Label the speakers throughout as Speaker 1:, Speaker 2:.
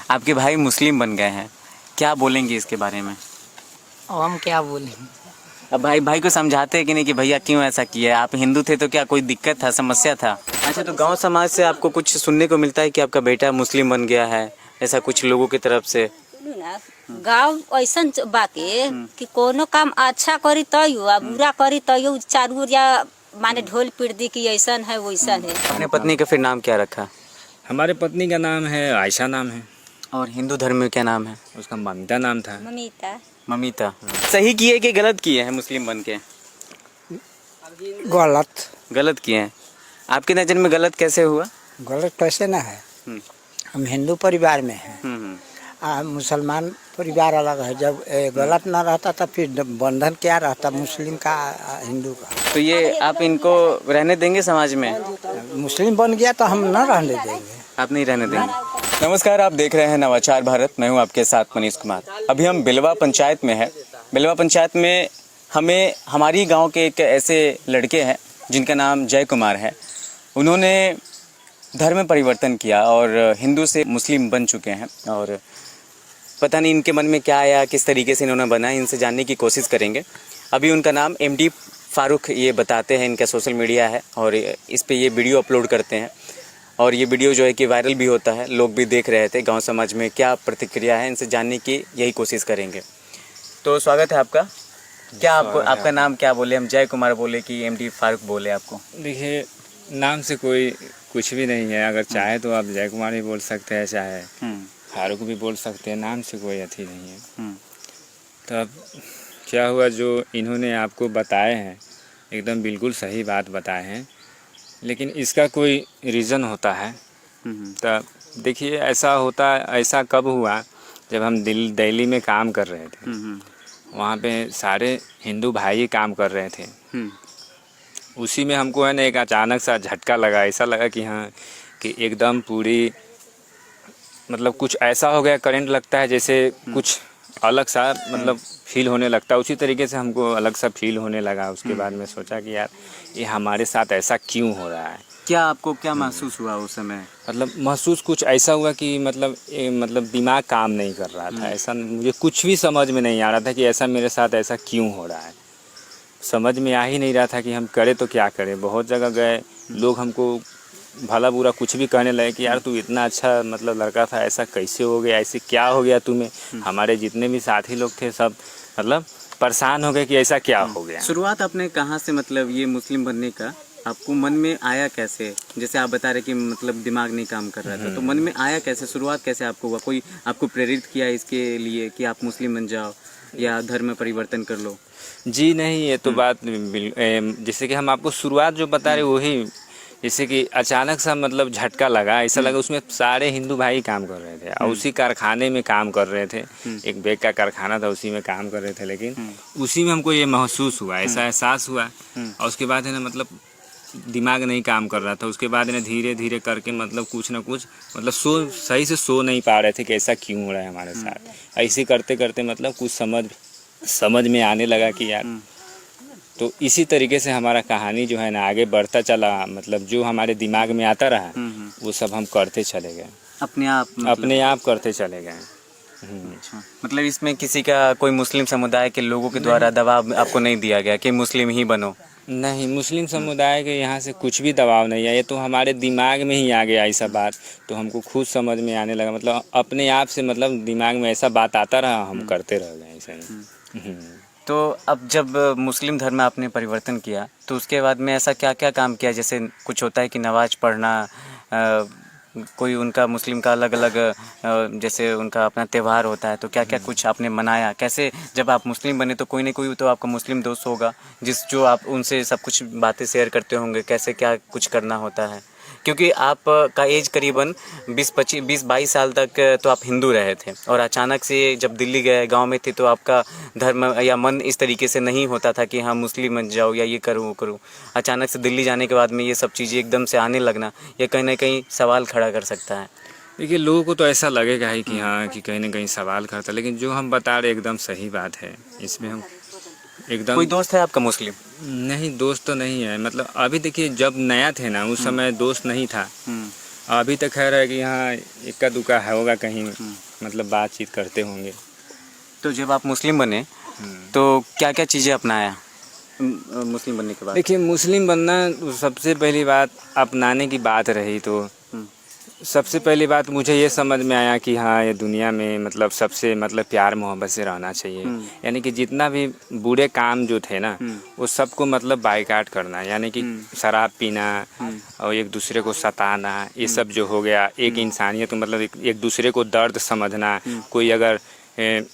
Speaker 1: आपके भाई मुस्लिम बन गए हैं, क्या बोलेंगे इसके बारे में?
Speaker 2: अब हम क्या बोलें।
Speaker 1: अब भाई भाई को समझाते हैं कि नहीं कि भैया क्यों ऐसा किया? आप हिंदू थे तो क्या कोई दिक्कत था, समस्या था? अच्छा, तो गांव समाज से आपको कुछ सुनने को मिलता है कि आपका बेटा मुस्लिम बन गया है, ऐसा कुछ लोगों की तरफ से?
Speaker 3: गाँव ऐसा बाके कि कोनो काम अच्छा करी तयो आ बुरा करी तयो चारू या माने ढोल पीट दी कि ऐसा है वैसा है।
Speaker 1: अपने पत्नी का फिर नाम क्या रखा?
Speaker 4: हमारे पत्नी का नाम है आयशा नाम है।
Speaker 1: और हिंदू धर्म में क्या नाम है?
Speaker 4: उसका ममिता नाम था।
Speaker 3: ममिता।
Speaker 1: ममिता। सही किए कि गलत किए हैं मुस्लिम बन के?
Speaker 2: गलत।
Speaker 1: गलत किए हैं। आपके नज़र में गलत कैसे हुआ?
Speaker 2: गलत कैसे ना है।
Speaker 1: हम्म।
Speaker 2: हम हिंदू परिवार में हैं,
Speaker 1: हम्म।
Speaker 2: मुसलमान परिवार अलग है। जब गलत ना रहता तो फिर बंधन क्या रहता मुस्लिम का हिंदू का।
Speaker 1: तो ये आप इनको रहने देंगे समाज में?
Speaker 2: मुस्लिम बन गया तो हम न रहने देंगे।
Speaker 1: आप नहीं रहने देंगे? नमस्कार, आप देख रहे हैं नवाचार भारत। मैं हूं आपके साथ मनीष कुमार। अभी हम बिलवा पंचायत में है। बिलवा पंचायत में हमें हमारी गांव के एक ऐसे लड़के हैं जिनका नाम जय कुमार है। उन्होंने धर्म परिवर्तन किया और हिंदू से मुस्लिम बन चुके हैं और पता नहीं इनके मन में क्या आया, किस तरीके से इन्होंने बना, इनसे जानने की कोशिश करेंगे। अभी उनका नाम MD फारूक ये बताते हैं, इनका सोशल मीडिया है और इस पे ये वीडियो अपलोड करते हैं और ये वीडियो जो है कि वायरल भी होता है, लोग भी देख रहे थे। गांव समाज में क्या प्रतिक्रिया है, इनसे जानने की यही कोशिश करेंगे। तो स्वागत है आपका। क्या आपको, आपका नाम क्या बोले? हम जय कुमार बोले कि MD फारूक बोले आपको?
Speaker 4: देखिए, नाम से कोई कुछ भी नहीं है। अगर चाहे तो आप जय कुमार भी बोल सकते हैं, चाहे फारूक भी बोल सकते हैं। नाम से कोई अथी नहीं है। तब क्या हुआ, जो इन्होंने आपको बताए हैं एकदम बिल्कुल सही बात बताए हैं, लेकिन इसका कोई रीज़न होता है। तब देखिए, ऐसा होता, ऐसा कब हुआ जब हम दिल्ली में काम कर रहे थे। वहाँ पे सारे हिंदू भाई काम कर रहे थे। उसी में हमको है ना एक अचानक सा झटका लगा। ऐसा लगा कि हाँ, कि एकदम पूरी मतलब कुछ ऐसा हो गया, करंट लगता है जैसे कुछ अलग सा मतलब फील होने लगता है। उसी तरीके से हमको अलग सा फील होने लगा। उसके बाद में सोचा कि यार ये हमारे साथ ऐसा क्यों हो रहा है।
Speaker 1: क्या आपको क्या महसूस हुआ उस समय?
Speaker 4: मतलब महसूस कुछ ऐसा हुआ कि मतलब दिमाग काम नहीं कर रहा था। ऐसा मुझे कुछ भी समझ में नहीं आ रहा था कि ऐसा मेरे साथ ऐसा क्यों हो रहा है। समझ में आ ही नहीं रहा था कि हम करें तो क्या करें। बहुत जगह गए, लोग हमको भला बुरा कुछ भी कहने लगे कि यार तू इतना अच्छा मतलब लड़का था, ऐसा कैसे हो गया, ऐसे क्या हो गया तुम्हें। हमारे जितने भी साथी लोग थे सब मतलब परेशान हो गए कि ऐसा क्या हो गया।
Speaker 1: शुरुआत आपने कहाँ से, मतलब ये मुस्लिम बनने का आपको मन में आया कैसे? जैसे आप बता रहे कि मतलब दिमाग नहीं काम कर रहा था, तो मन में आया कैसे, शुरुआत कैसे आपको हुआ? कोई आपको प्रेरित किया इसके लिए कि आप मुस्लिम बन जाओ या धर्म परिवर्तन कर लो?
Speaker 4: जी नहीं, ये तो बात जैसे कि हम आपको शुरुआत जो बता रहे वही, जैसे कि अचानक सा मतलब झटका लगा। ऐसा लगा उसमें सारे हिंदू भाई काम कर रहे थे और उसी कारखाने में काम कर रहे थे। एक बैग का कारखाना था, उसी में काम कर रहे थे। लेकिन उसी में हमको ये महसूस हुआ, ऐसा एहसास हुआ। और उसके बाद है ना मतलब दिमाग नहीं काम कर रहा था। उसके बाद ना धीरे धीरे करके मतलब कुछ ना कुछ मतलब सही से सो नहीं पा रहे थे कि ऐसा क्यों हो रहा है हमारे साथ। ऐसे करते करते मतलब कुछ समझ में आने लगा कि यार, तो इसी तरीके से हमारा कहानी जो है ना आगे बढ़ता चला। मतलब जो हमारे दिमाग में आता रहा वो सब हम करते चले गए,
Speaker 1: अपने आप
Speaker 4: अपने आप करते चले गए।
Speaker 1: अच्छा, मतलब इसमें किसी का, कोई मुस्लिम समुदाय के लोगों के द्वारा दबाव आपको नहीं दिया गया कि मुस्लिम ही बनो?
Speaker 4: नहीं, मुस्लिम समुदाय के यहाँ से कुछ भी दबाव नहीं है। ये तो हमारे दिमाग में ही आ गया ऐसा बात, तो हमको खुद समझ में आने लगा। मतलब अपने आप से मतलब दिमाग में ऐसा बात आता रहा, हम करते रह गए ऐसा ही।
Speaker 1: तो अब जब मुस्लिम धर्म में आपने परिवर्तन किया तो उसके बाद में ऐसा क्या क्या काम किया? जैसे कुछ होता है कि नमाज पढ़ना, कोई उनका मुस्लिम का अलग अलग जैसे उनका अपना त्यौहार होता है, तो क्या क्या कुछ आपने मनाया? कैसे जब आप मुस्लिम बने तो कोई ना कोई तो आपका मुस्लिम दोस्त होगा जो आप उनसे सब कुछ बातें शेयर करते होंगे, कैसे क्या कुछ करना होता है? क्योंकि आप का एज करीबन 20-22 साल तक तो आप हिंदू रहे थे और अचानक से जब दिल्ली गए, गांव में थे, तो आपका धर्म या मन इस तरीके से नहीं होता था कि हाँ मुस्लिम बन जाओ या ये करूँ वो करूँ। अचानक से दिल्ली जाने के बाद में ये सब चीज़ें एकदम से आने लगना, ये कहीं ना कहीं सवाल खड़ा कर सकता है।
Speaker 4: देखिए, लोगों को तो ऐसा लगेगा ही कि हाँ, कि कहीं ना कहीं सवाल करता, लेकिन जो हम बता रहे एकदम सही बात है। इसमें हम एकदम।
Speaker 1: कोई दोस्त है आपका मुस्लिम?
Speaker 4: नहीं, दोस्त तो नहीं है। मतलब अभी देखिए, जब नया थे ना उस समय दोस्त नहीं था। अभी तक खैर है कि यहाँ इक्का दुक्का होगा कहीं, मतलब बातचीत करते होंगे।
Speaker 1: तो जब आप मुस्लिम बने तो क्या क्या चीज़ें अपनाया मुस्लिम बनने के बाद?
Speaker 4: देखिए, मुस्लिम बनना सबसे पहली बात अपनाने की बात रही तो सबसे पहली बात मुझे ये समझ में आया कि हाँ, ये दुनिया में मतलब सबसे मतलब प्यार मोहब्बत से रहना चाहिए। यानी कि जितना भी बुरे काम जो थे ना, वो सबको मतलब बाइकाट करना, यानी कि शराब पीना और एक दूसरे को सताना, ये सब जो हो गया, एक इंसानियत मतलब एक दूसरे को दर्द समझना, कोई अगर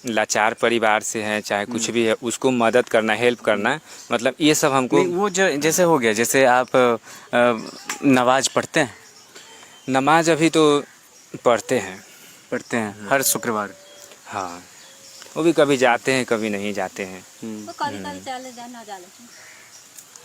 Speaker 4: लाचार परिवार से है चाहे कुछ भी है उसको मदद करना, हेल्प करना, मतलब ये सब हमको।
Speaker 1: वो जैसे हो गया, जैसे आप नमाज पढ़ते हैं?
Speaker 4: नमाज अभी तो पढ़ते हैं
Speaker 1: हर शुक्रवार?
Speaker 4: हाँ, वो भी कभी जाते हैं कभी नहीं जाते हैं।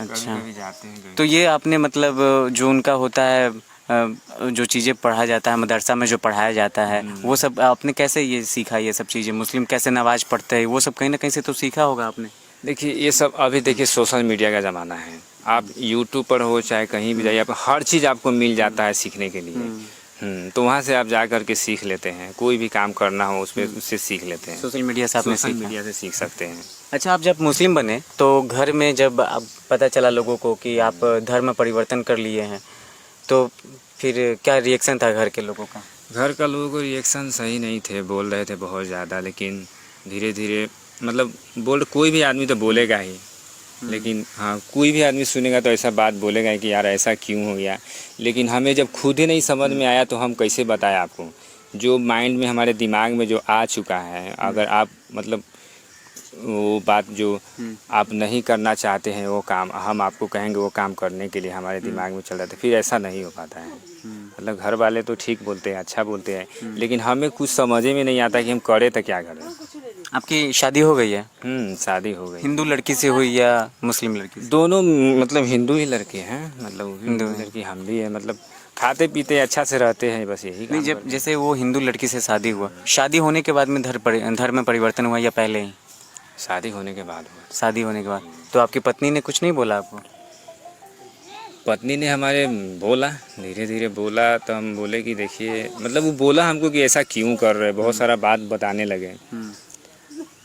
Speaker 1: अच्छा,
Speaker 4: कभी जाते हैं
Speaker 1: तो ये आपने मतलब जो उनका होता है जो चीज़ें पढ़ा जाता है मदरसा में, जो पढ़ाया जाता है, वो सब आपने कैसे ये सीखा? ये सब चीज़ें मुस्लिम कैसे नमाज पढ़ते हैं, वो सब कहीं ना कहीं से तो सीखा होगा आपने?
Speaker 4: देखिए, ये सब अभी देखिए सोशल मीडिया का ज़माना है, आप यूट्यूब पर हो चाहे कहीं भी जाइए, आप हर चीज़ आपको मिल जाता है सीखने के लिए। तो वहाँ से आप जा कर के सीख लेते हैं, कोई भी काम करना हो उसमें उससे सीख लेते हैं।
Speaker 1: सोशल मीडिया से आपने
Speaker 4: सोशल
Speaker 1: सीखा?
Speaker 4: मीडिया से सीख सकते हैं।
Speaker 1: अच्छा, आप जब मुस्लिम बने तो घर में जब आप पता चला लोगों को कि आप धर्म परिवर्तन कर लिए हैं, तो फिर क्या रिएक्शन था घर के लोगों का?
Speaker 4: घर का लोगों को रिएक्शन सही नहीं थे, बोल रहे थे बहुत ज़्यादा, लेकिन धीरे धीरे मतलब कोई भी आदमी तो बोलेगा ही, लेकिन हाँ, कोई भी आदमी सुनेगा तो ऐसा बात बोलेगा कि यार ऐसा क्यों हो गया। लेकिन हमें जब खुद ही नहीं समझ में आया तो हम कैसे बताएं आपको? जो माइंड में हमारे दिमाग में जो आ चुका है, अगर आप मतलब वो बात जो आप नहीं करना चाहते हैं वो काम हम आपको कहेंगे वो काम करने के लिए हमारे दिमाग में चल रहा था, फिर ऐसा नहीं हो पाता है। मतलब घर वाले तो ठीक बोलते हैं, अच्छा बोलते हैं, लेकिन हमें कुछ समझ में नहीं आता कि हम करें तो क्या करें।
Speaker 1: आपकी शादी हो गई है?
Speaker 4: शादी हो गई।
Speaker 1: हिंदू लड़की से हुई या मुस्लिम लड़की से?
Speaker 4: दोनों मतलब हिंदू ही लड़के हैं, मतलब हिंदू लड़की हम भी है, मतलब खाते पीते अच्छा से रहते हैं, बस यही
Speaker 1: नहीं, जब जैसे वो हिंदू लड़की से शादी हुआ, शादी होने के बाद में धर्म में परिवर्तन हुआ या पहले ही?
Speaker 4: शादी होने के बाद हुआ।
Speaker 1: शादी होने के बाद। तो आपकी पत्नी ने कुछ नहीं बोला आपको?
Speaker 4: पत्नी ने हमारे बोला, धीरे धीरे बोला, तो हम बोले कि देखिए, मतलब वो बोला हमको कि ऐसा क्यों कर रहे, बहुत सारा बात बताने लगे।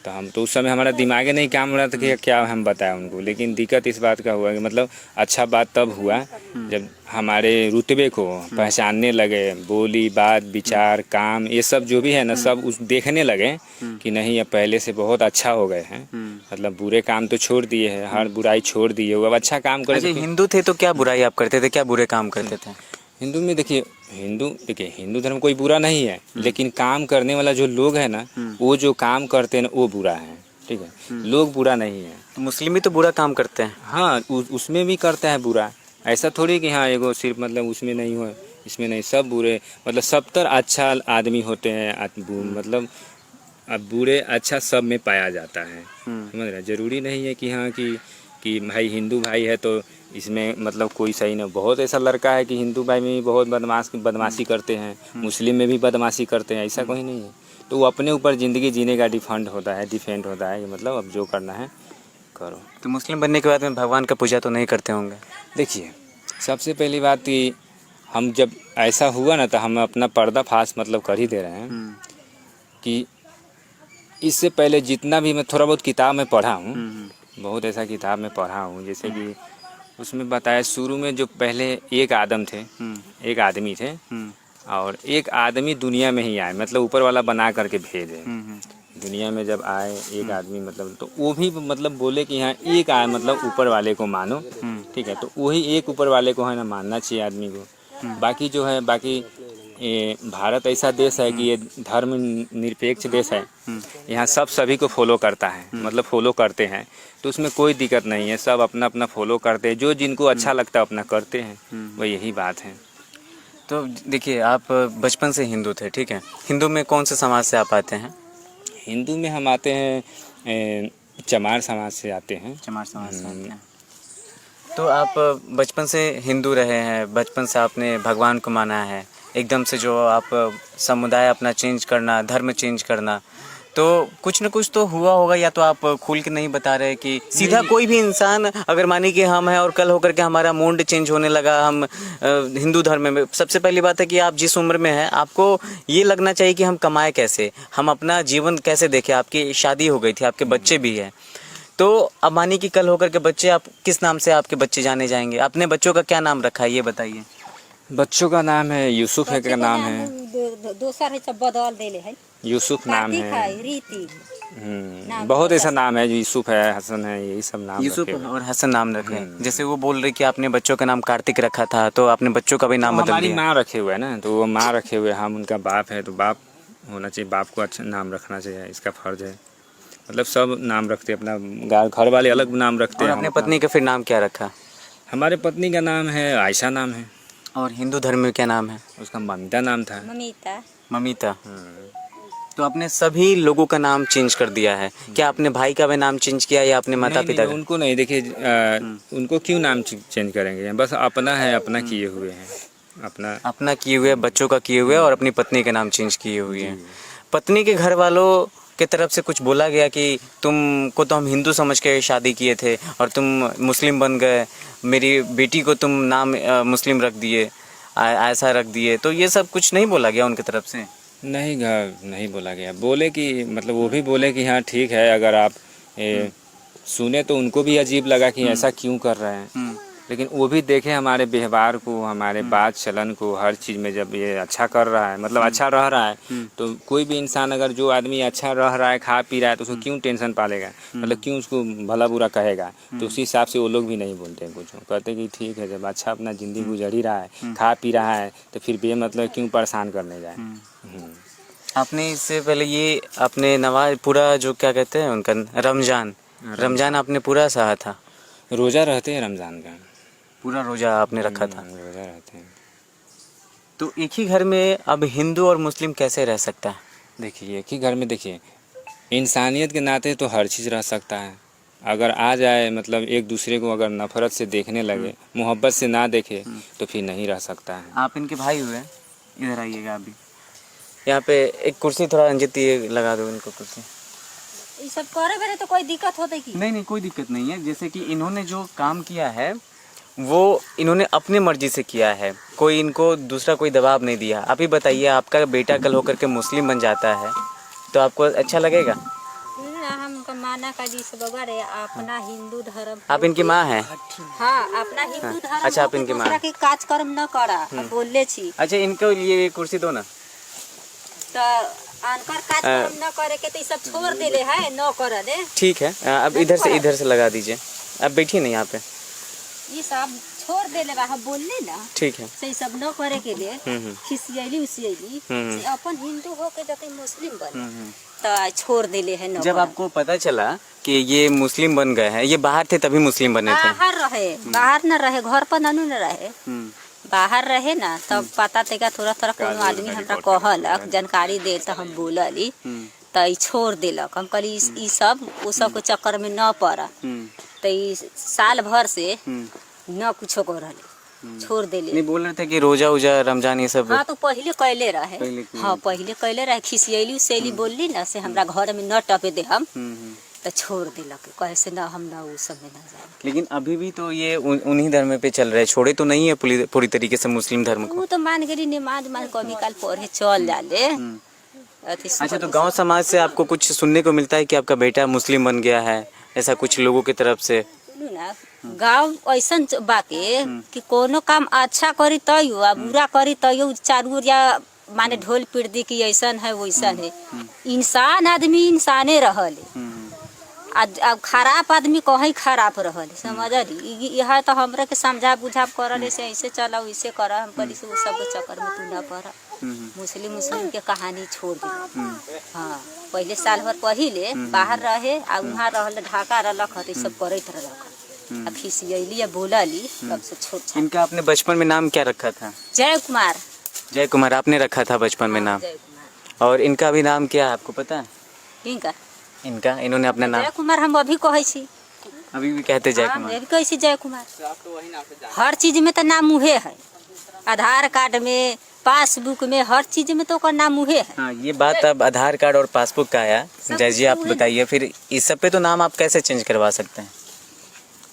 Speaker 4: तो हम तो उस समय हमारा दिमाग नहीं काम हो रहा था कि क्या हम बताएं उनको। लेकिन दिक्कत इस बात का हुआ कि मतलब अच्छा बात तब हुआ जब हमारे रुतबे को पहचानने लगे, बोली बात विचार काम ये सब जो भी है ना, सब उस देखने लगे कि नहीं अब पहले से बहुत अच्छा हो गए हैं। मतलब बुरे काम तो छोड़ दिए हैं, हर बुराई छोड़ दिए, अब अच्छा काम करे।
Speaker 1: अच्छा, हिंदू थे तो क्या बुराई आप करते थे, क्या बुरे काम करते थे?
Speaker 4: हिंदू में देखिए, हिंदू धर्म कोई बुरा नहीं है, लेकिन काम करने वाला जो लोग है ना, वो जो काम करते हैं ना वो बुरा है। ठीक है, लोग बुरा नहीं है।
Speaker 1: तो मुस्लिम भी तो बुरा काम करते हैं।
Speaker 4: हाँ, उसमें भी करते हैं बुरा, ऐसा थोड़ी कि हाँ एगो सिर्फ मतलब उसमें नहीं हो इसमें नहीं, सब बुरे, मतलब 70 अच्छा आदमी होते हैं, मतलब अब बुरे अच्छा सब में पाया जाता है। समझ रहे, जरूरी नहीं है कि हाँ कि भाई हिंदू भाई है तो इसमें मतलब कोई सही नहीं। बहुत ऐसा लड़का है कि हिंदू भाई में भी बहुत बदमाशी करते हैं, मुस्लिम में भी बदमाशी करते हैं, ऐसा कोई नहीं है। तो वो अपने ऊपर ज़िंदगी जीने का डिपेंड होता है कि मतलब अब जो करना है करो।
Speaker 1: तो मुस्लिम बनने के बाद में भगवान का पूजा तो नहीं करते होंगे?
Speaker 4: देखिए, सबसे पहली बात कि हम जब ऐसा हुआ ना तो हम अपना पर्दाफाश मतलब कर ही दे रहे हैं कि इससे पहले जितना भी मैं थोड़ा बहुत किताब में पढ़ा हूँ, बहुत ऐसा किताब में पढ़ा हूँ, जैसे कि उसमें बताया शुरू में जो पहले एक आदमी थे और एक आदमी दुनिया में ही आए, मतलब ऊपर वाला बना करके भेजे दुनिया में। जब आए एक आदमी मतलब, तो वो भी मतलब बोले कि हाँ एक आए मतलब ऊपर वाले को मानो। ठीक है, तो वही एक ऊपर वाले को है ना मानना चाहिए आदमी को। बाकी जो है भारत ऐसा देश है कि ये धर्म निरपेक्ष देश है, यहाँ सब सभी को फॉलो करता है, मतलब फॉलो करते हैं, तो उसमें कोई दिक्कत नहीं है। सब अपना अपना फॉलो करते हैं, जो जिनको अच्छा लगता है अपना करते हैं, वह यही बात है।
Speaker 1: तो देखिए, आप बचपन से हिंदू थे, ठीक है, हिंदू में कौन से समाज से आप आते हैं?
Speaker 4: हिंदू में हम आते हैं चमार समाज से आते हैं।
Speaker 1: चमार समाज से आते हैं। तो आप बचपन से हिंदू रहे हैं, बचपन से आपने भगवान को माना है, एकदम से जो आप समुदाय अपना चेंज करना, धर्म चेंज करना, तो कुछ न कुछ तो हुआ होगा, या तो आप खुल के नहीं बता रहे कि सीधा कोई भी इंसान अगर माने कि हम हैं और कल होकर के हमारा मूड चेंज होने लगा, हम हिंदू धर्म में, सबसे पहली बात है कि आप जिस उम्र में हैं आपको ये लगना चाहिए कि हम कमाए कैसे, हम अपना जीवन कैसे देखें। आपकी शादी हो गई थी, आपके बच्चे भी हैं, तो अब मानिए कि कल होकर के बच्चे, आप किस नाम से आपके बच्चे जाने जाएंगे? अपने बच्चों का क्या नाम रखा है ये बताइए।
Speaker 4: बच्चों का नाम है यूसुफ है, का नाम है
Speaker 3: दूसरा है सब बदल देले है,
Speaker 4: यूसुफ नाम
Speaker 3: कार्तिक
Speaker 4: है।
Speaker 3: है, रीति नाम
Speaker 4: बहुत
Speaker 3: है।
Speaker 4: ऐसा नाम है, यूसुफ है, हसन है, यही सब नाम
Speaker 1: यूसुफ
Speaker 4: रखे हुए हैं।
Speaker 1: और हसन नाम रखे हैं। जैसे वो बोल रहे कि आपने बच्चों का नाम कार्तिक रखा था, तो आपने बच्चों का भी नाम
Speaker 4: तो
Speaker 1: बदल
Speaker 4: हमारी
Speaker 1: दिया।
Speaker 4: माँ रखे हुए है ना, तो वो माँ रखे हुए, हम उनका बाप है, तो बाप होना चाहिए, बाप को अच्छा नाम रखना चाहिए, इसका फर्ज है। मतलब सब नाम रखते हैं, अपना घर वाले अलग नाम रखते
Speaker 1: और
Speaker 4: हैं।
Speaker 1: अपने
Speaker 4: हम अपना-
Speaker 1: पत्नी का फिर नाम क्या रखा?
Speaker 4: हमारे पत्नी का नाम है आयशा नाम है,
Speaker 1: और हिंदू धर्म में क्या नाम है?
Speaker 4: उसका ममिता नाम था।
Speaker 3: ममिता।
Speaker 1: ममिता। तो आपने सभी लोगों का नाम चेंज कर दिया है क्या? आपने भाई का भी नाम चेंज किया या अपने माता पिता का?
Speaker 4: उनको नहीं, देखिए उनको क्यों नाम चेंज करेंगे, बस अपना है, अपना किए हुए हैं, अपना
Speaker 1: अपना किए हुए, बच्चों का किए हुए और अपनी पत्नी का नाम चेंज किए हुए हैं। पत्नी के घर वालों की तरफ से कुछ बोला गया कि तुमको तो हम हिंदू समझ के शादी किए थे और तुम मुस्लिम बन गए, मेरी बेटी को तुम नाम मुस्लिम रख दिए, ऐसा रख दिए, तो ये सब कुछ नहीं बोला गया उनकी तरफ से?
Speaker 4: नहीं, नहीं बोला गया। बोले कि मतलब वो भी बोले कि हाँ ठीक है, अगर आप सुने तो उनको भी अजीब लगा कि ऐसा क्यों कर रहे हैं, लेकिन वो भी देखे हमारे व्यवहार को, हमारे बात चलन को, हर चीज़ में जब ये अच्छा कर रहा है, मतलब अच्छा रह रहा है, तो कोई भी इंसान, अगर जो आदमी अच्छा रह रहा है, खा पी रहा है, तो उसको क्यों टेंशन पालेगा, मतलब क्यों उसको भला बुरा कहेगा। तो उसी हिसाब से वो लोग भी नहीं बोलते हैं कुछ, कहते कि ठीक है, जब अच्छा अपना ज़िंदगी गुजर ही रहा है, खा पी रहा है, तो फिर बेमतलब क्यों परेशान करने जाए।
Speaker 1: आपने इससे पहले ये अपने नवाज पूरा जो क्या कहते हैं उनका रमजान आपने पूरा सहा था?
Speaker 4: रोज़ा रहते हैं रमज़ान का,
Speaker 1: पूरा रोजा आपने रखा था?
Speaker 4: रोज़ा रहते हैं।
Speaker 1: तो एक ही घर में अब हिंदू और मुस्लिम कैसे रह सकता है?
Speaker 4: देखिए एक ही घर में, देखिए इंसानियत के नाते तो हर चीज़ रह सकता है। अगर आ जाए, मतलब एक दूसरे को अगर नफ़रत से देखने लगे, मोहब्बत से ना देखे, तो फिर नहीं रह सकता है।
Speaker 1: आप इनके भाई हुए, इधर आइएगा अभी। यहाँ पे एक कुर्सी थोड़ा रंजित ये लगा दो इनको कुर्सी।
Speaker 3: ये सब करे बेरे तो कोई दिक्कत होता है कि?
Speaker 1: नहीं, कोई दिक्कत नहीं है। जैसे कि इन्होंने जो काम किया है वो इन्होंने अपने मर्जी से किया है, कोई इनको दूसरा कोई दबाव नहीं दिया। आप ही बताइए, आपका बेटा कल होकर के मुस्लिम बन जाता है तो आपको अच्छा लगेगा?
Speaker 3: हमका माना का जी सब रे अपना हिंदू धर्म।
Speaker 1: आप इनकी माँ हैं?
Speaker 3: हाँ, अपना हिंदू धर्म।
Speaker 1: अच्छा, आप इनकी माँ।
Speaker 3: दूसरा के काज कर्म न करा, हम बोलले छी।
Speaker 1: अच्छा, इनको लिए कुर्सी दो ना।
Speaker 3: तो अनकर काज कर्म न करे के तो ये सब छोड़ देले है, न कर दे।
Speaker 1: ठीक है, अब इधर से लगा दीजिए। अब बैठिए ना यहाँ पे।
Speaker 3: ये सब छोड़ देले बा, हम बोलले ना।
Speaker 1: ठीक है।
Speaker 3: से सब न करे के लिए खिसियली उसियली से अपन हिंदू हो के जते मुस्लिम बन तो छोड़ देले है। न
Speaker 1: जब आपको पता चला कि ये मुस्लिम बन गए हैं, ये बाहर थे तभी मुस्लिम बने थे?
Speaker 3: बाहर रहे, बाहर न रहे, घर पर ननू न रहे, बाहर रहे ना, तब पता तेगा थोड़ा कोनो आदमी हमरा कहलक, जानकारी दे तो हम बोलली, तो ई छोड़ देलक। हम कहली ई सब वो सब के चक्कर में न पड़ा, तो ई साल भर से न कुछ कर रहे, छोड़ देले।
Speaker 1: नहीं, बोल रहे थे कि रोजा उजा रमजान ये सब।
Speaker 3: हाँ, तो पहले कैले रहे। हाँ, पहले कैले रहे, खिसियली उसियली बोलली ना से हमरा घर में न टपे दे हम, तो छोड़ दिलक, कहे से ना हम ना वो सब में ना जाए। लेकिन
Speaker 1: अभी भी तो ये उन्हीं धर्म पे चल रहे, छोड़े तो नहीं है पूरी तरीके से मुस्लिम धर्म को?
Speaker 3: वो तो मान गई नमाज कभी काल पढ़े चल जाले।
Speaker 1: अच्छा, तो गांव समाज से आपको कुछ सुनने को मिलता है कि आपका बेटा मुस्लिम बन गया है, ऐसा कुछ लोगों की तरफ से?
Speaker 3: ना, गाँव ऐसा बाके कि कोनो काम अच्छा करी तयो आ बुरा करी तयो चारू या माने ढोल पीट दी कि ऐसा है वैसा है। इंसान आदमी इंसाने रहले, अब खराब आदमी कहीं खराब रहले, समझली। यह तो हमरा के समझा बुझा करले से ऐसे चला वैसे कर, हम करी से वो सब के चक्कर में तू ना पड़। मुस्लिम के कहानी छोड़ दे। हाँ, पहले साल भर पहले बाहर रहे आ वहाँ रहल ढाका रलक है, सब करत रहलक। अब खिसियली या बोलली, तब से छोट।
Speaker 1: इनका आपने बचपन में नाम क्या रखा था?
Speaker 3: जय कुमार।
Speaker 1: जय कुमार आपने रखा था बचपन में नाम?
Speaker 3: जय कुमार।
Speaker 1: और इनका भी नाम क्या है आपको पता है? इनका इन्होंने अपना नाम
Speaker 3: जय कुमार हम अभी कहे छी,
Speaker 1: अभी भी कहते जय
Speaker 3: हाँ,
Speaker 1: कुमार?
Speaker 3: अभी कहे छी जय कुमार। हर चीज में तो नाम उहे है, आधार कार्ड में, पासबुक में, हर चीज में तो ओकर नाम उहे है।
Speaker 1: हाँ, ये बात अब आधार कार्ड और पासबुक का आया। जय जी आप बताइए, फिर इस सब पे तो नाम आप कैसे चेंज करवा सकते हैं?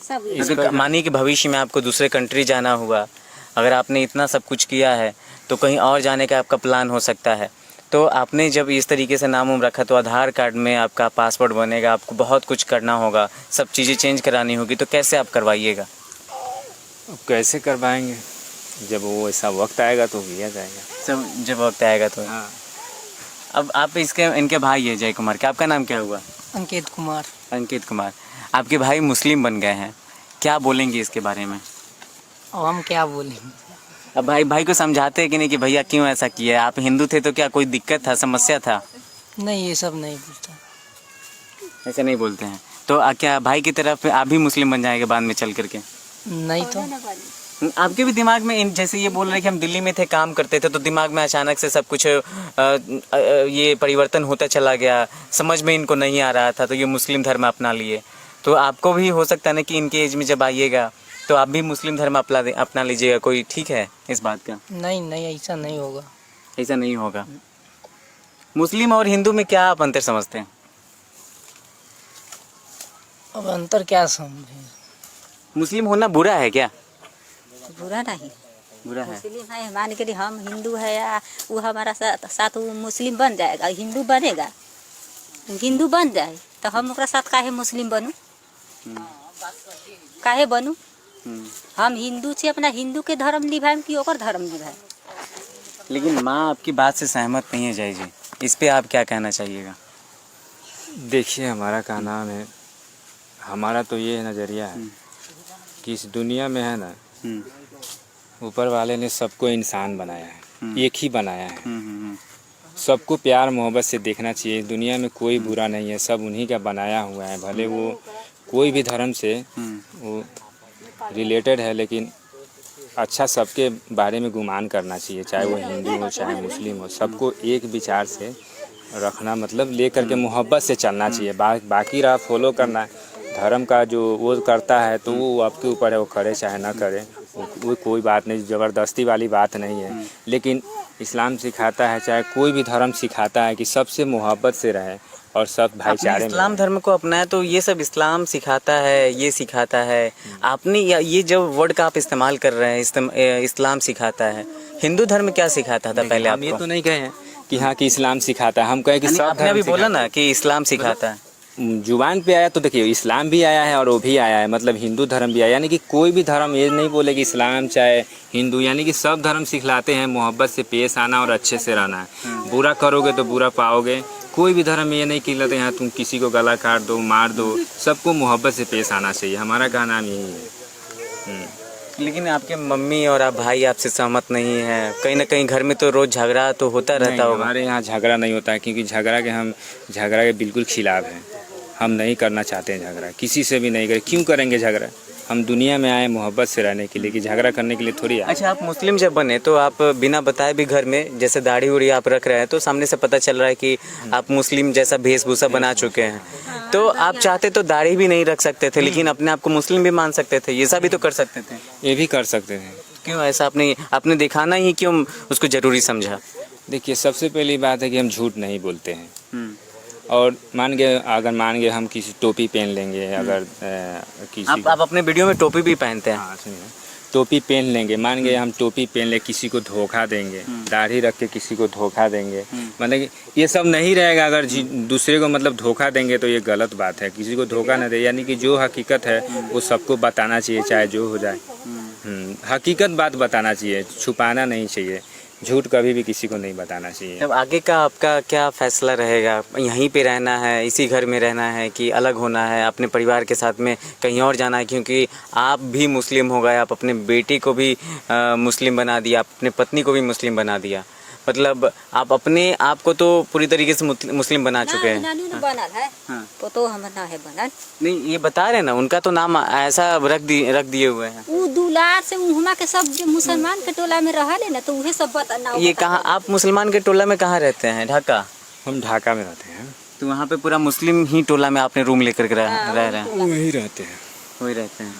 Speaker 3: सब
Speaker 1: अगर मानिए कि भविष्य में आपको दूसरे कंट्री जाना हुआ, अगर आपने इतना सब कुछ किया है तो कहीं और जाने का आपका प्लान हो सकता है, तो आपने जब इस तरीके से नाम उम रखा तो आधार कार्ड में आपका पासवर्ड बनेगा, आपको बहुत कुछ करना होगा, सब चीज़ें चेंज करानी होगी, तो कैसे आप करवाइएगा?
Speaker 4: अब कैसे करवाएंगे, जब वो ऐसा वक्त आएगा तो किया जाएगा।
Speaker 1: सब जब वक्त आएगा तो।
Speaker 4: हाँ।
Speaker 1: अब आप इनके भाई है जय कुमार, क्या आपका नाम क्या हुआ?
Speaker 2: अंकित कुमार।
Speaker 1: अंकित कुमार, आपके भाई मुस्लिम बन गए हैं, क्या बोलेंगे इसके बारे में?
Speaker 2: अब हम क्या बोलेंगे?
Speaker 1: अब भाई को समझाते हैं कि नहीं कि भैया क्यों ऐसा किया? आप हिंदू थे तो क्या कोई दिक्कत था, समस्या था?
Speaker 2: नहीं, ये सब नहीं पूछता।
Speaker 1: ऐसे नहीं बोलते हैं तो क्या भाई की तरफ आप भी मुस्लिम बन जाएंगे बाद में चल करके?
Speaker 2: नहीं तो
Speaker 1: आपके भी दिमाग में जैसे ये बोल रहे हैं कि हम दिल्ली में थे, काम करते थे, तो दिमाग में अचानक से सब कुछ ये परिवर्तन होता चला गया, समझ में इनको नहीं आ रहा था तो ये मुस्लिम धर्म अपना लिए। तो आपको भी हो सकता है ना कि इनके एज में जब आइएगा तो आप भी मुस्लिम धर्म अपना लीजिएगा, कोई ठीक है इस बात का?
Speaker 2: नहीं, ऐसा नहीं होगा।
Speaker 1: ऐसा नहीं होगा। मुस्लिम और हिंदू में क्या आप अंतर समझते हैं?
Speaker 2: अब अंतर क्या समझे?
Speaker 1: मुस्लिम होना बुरा है क्या?
Speaker 3: बुरा नहीं,
Speaker 1: बुरा है।
Speaker 3: मुस्लिम है मान के हम हिंदू है या वो हमारा साथ वो मुस्लिम बन जाएगा, हिंदू बनेगा, हिंदू बन जाए तो हम ओकरा साथ काहे मुस्लिम बनू, काहे बनू? हम हिंदू से अपना हिंदू के धर्म निभाएं कि ओकर धर्म निभाएं?
Speaker 1: लेकिन माँ आपकी बात से सहमत नहीं है जय जी, इस पे आप क्या कहना चाहिएगा?
Speaker 4: देखिए, हमारा क्या नाम है, हमारा तो ये नज़रिया है कि इस दुनिया में है ना, ऊपर वाले ने सबको इंसान बनाया है, एक ही बनाया है। सबको प्यार मोहब्बत से देखना चाहिए। दुनिया में कोई बुरा नहीं है, सब उन्हीं का बनाया हुआ है। भले वो कोई भी धर्म से वो रिलेटेड है, लेकिन अच्छा सबके बारे में गुमान करना चाहिए, चाहे वो हिंदू हो चाहे मुस्लिम हो। सबको एक विचार से रखना, मतलब ले करके मोहब्बत से चलना चाहिए। बाकी रहा फॉलो करना धर्म का, जो वो करता है तो वो आपके ऊपर है, वो करे चाहे ना करे, वो कोई बात नहीं, ज़बरदस्ती वाली बात नहीं है। लेकिन इस्लाम सिखाता है, चाहे कोई भी धर्म सिखाता है कि सबसे मोहब्बत से रहे और सब भाईचारे में।
Speaker 1: इस्लाम धर्म को अपनाया तो ये सब इस्लाम सिखाता है, ये सिखाता है। आपने ये जो वर्ड का आप इस्तेमाल कर रहे हैं, इस्लाम सिखाता है, हिंदू धर्म क्या सिखाता था पहले?
Speaker 4: हम ये तो नहीं कहे हैं कि हाँ कि इस्लाम सिखाता है, हम कहे कि सब
Speaker 1: आपने अभी बोला ना कि इस्लाम सिखाता है।
Speaker 4: जुबान पे आया तो देखिए, इस्लाम भी आया है और वो भी आया है, मतलब हिंदू धर्म भी आया। यानी कि कोई भी धर्म ये नहीं बोले कि इस्लाम चाहे हिंदू, यानी कि सब धर्म सिखलाते हैं मोहब्बत से पेश आना और अच्छे से रहना है। बुरा करोगे तो बुरा पाओगे। कोई भी धर्म ये नहीं कहलाते हैं तुम किसी को गला काट दो, मार दो। सबको मोहब्बत से पेश आना चाहिए। हमारा का नाम यही है।
Speaker 1: लेकिन आपके मम्मी और आप भाई आपसे सहमत नहीं है, कहीं ना कहीं घर में तो रोज झगड़ा तो होता रहता होगा?
Speaker 4: हमारे यहाँ झगड़ा नहीं होता है, क्योंकि हम झगड़ा के बिल्कुल खिलाफ हैं। हम नहीं करना चाहते हैं झगड़ा, किसी से भी नहीं करें। क्यों करेंगे झगड़ा? हम दुनिया में आए मोहब्बत से रहने के लिए, कि झगड़ा करने के लिए थोड़ी आए।
Speaker 1: अच्छा, आप मुस्लिम जब बने तो आप बिना बताए भी घर में जैसे दाढ़ी उड़ी आप रख रहे हैं तो सामने से पता चल रहा है कि आप मुस्लिम जैसा वेशभूषा बना चुके हैं, तो आप चाहते तो दाढ़ी भी नहीं रख सकते थे, लेकिन अपने आप को मुस्लिम भी मान सकते थे, ये सब भी तो कर सकते थे।
Speaker 4: ये भी कर सकते हैं।
Speaker 1: क्यों ऐसा आपने दिखाना ही क्यों उसको जरूरी समझा?
Speaker 4: देखिए, सबसे पहली बात है कि हम झूठ नहीं बोलते हैं। और मान गए हम किसी टोपी पहन लेंगे, अगर किसी
Speaker 1: आप अपने वीडियो में टोपी भी पहनते हैं।
Speaker 4: हाँ सुनिए, टोपी पहन लेंगे, मान गए हम टोपी पहन ले, किसी को धोखा देंगे, दाढ़ी रख के किसी को धोखा देंगे, मतलब कि ये सब नहीं रहेगा। अगर दूसरे को मतलब धोखा देंगे तो ये गलत बात है। किसी को धोखा न दे, यानी कि जो हकीकत है वो सबको बताना चाहिए, चाहे जो हो जाए। हकीकत बात बताना चाहिए, छुपाना नहीं चाहिए। झूठ कभी भी किसी को नहीं बताना चाहिए।
Speaker 1: अब आगे का आपका क्या फैसला रहेगा? यहीं पे रहना है, इसी घर में रहना है, कि अलग होना है, अपने परिवार के साथ में कहीं और जाना है? क्योंकि आप भी मुस्लिम हो गए, आप अपने बेटी को भी मुस्लिम बना दिया, अपने पत्नी को भी मुस्लिम बना दिया, मतलब आप अपने आप को तो पूरी तरीके से मुस्लिम बना चुके हैं।
Speaker 3: तो हम ना है बनल।
Speaker 1: नहीं, ये बता रहे ना, उनका तो नाम ऐसा रख दिए हुए हैं।
Speaker 3: वो दुलार से उहमा के सब जो मुसलमान के टोला में रहा ना, तो उहे सब बताना।
Speaker 1: ये कहाँ, आप मुसलमान के टोला में कहाँ रहते हैं? ढाका?
Speaker 4: हम ढाका में रहते हैं।
Speaker 1: तो वहाँ पे पूरा मुस्लिम ही टोला में आपने रूम लेकर के रह रहे हैं?
Speaker 4: वही रहते हैं।
Speaker 1: वही रहते हैं।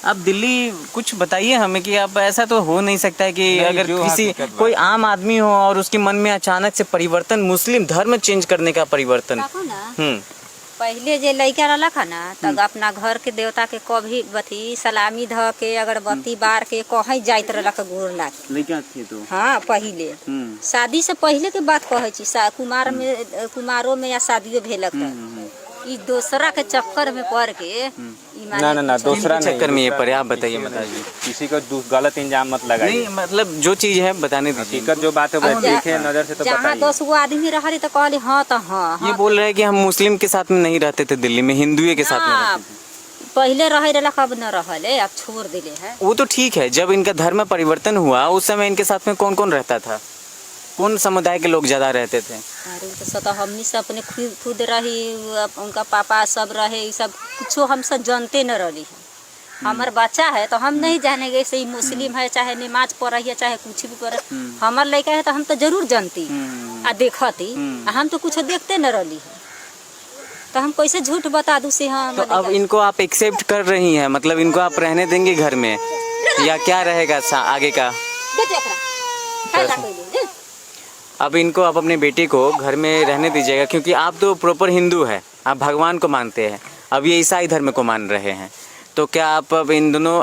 Speaker 1: अब दिल्ली कुछ बताइए हमें कि अब ऐसा तो हो नहीं सकता है कि
Speaker 4: नहीं,
Speaker 1: अगर
Speaker 4: जो
Speaker 1: किसी
Speaker 4: हकीकत
Speaker 1: कोई आम आदमी हो और उसके मन में अचानक से परिवर्तन, मुस्लिम धर्म चेंज करने का परिवर्तन।
Speaker 3: देखो ना,
Speaker 1: हम्म
Speaker 3: पहले जे लड़का रहला खा ना तब अपना घर के देवता के कभी बथी सलामी ध के अगरबत्ती बार के कहीं जाइत रहला के गोर लाग।
Speaker 1: लड़का थे तो
Speaker 3: हाँ पहले शादी से पहले के बात कहै छी, कुमारों में या शादियों भेलक त ई दूसरा के चक्कर में पड़ के
Speaker 4: ना दूसरा
Speaker 1: चक्कर में ये पड़े। आप बताइए बताइए।
Speaker 4: किसी को गलत इंजाम मत लगाइए।
Speaker 1: नहीं मतलब जो चीज है बताने दीजिए।
Speaker 4: हकीकत जो बात है वो देखे नजर से तो
Speaker 3: जहाँ
Speaker 4: बताइए।
Speaker 3: 10 गो आदमी रहली तो कहली हाँ तो हाँ
Speaker 1: ये बोल रहे हैं कि हम मुस्लिम के साथ में नहीं रहते थे दिल्ली में, हिंदुए के साथ में रहते थे।
Speaker 3: पहले रहे रहला कब न रहले, अब छोड़ दिले है।
Speaker 1: वो तो ठीक है, जब इनका धर्म परिवर्तन हुआ उस समय इनके साथ में कौन कौन रहता था, कौन समुदाय के लोग ज्यादा रहते थे?
Speaker 3: अरे तो सता हमनी से अपने खुद रही, उनका पापा सब रहे, ये सब कुछ हम सब जानते न रही है। हमार बच्चा है तो हम नहीं जानेंगे से मुस्लिम है चाहे नमाज पढ़ है चाहे कुछ भी पढ़े। हमार लड़का है तो हम तो जरूर जानती आ देखती, हम तो कुछ देखते न रही है तो हम कैसे झूठ बता दूँ से। हाँ
Speaker 1: तो अब इनको आप एक्सेप्ट कर रही हैं, मतलब इनको आप रहने देंगे घर में या क्या रहेगा आगे का? अब इनको आप अपने बेटे को घर में रहने दीजिएगा, क्योंकि आप तो प्रॉपर हिंदू है, आप भगवान को मानते हैं, अब ये ईसाई धर्म को मान रहे हैं। तो क्या आप अब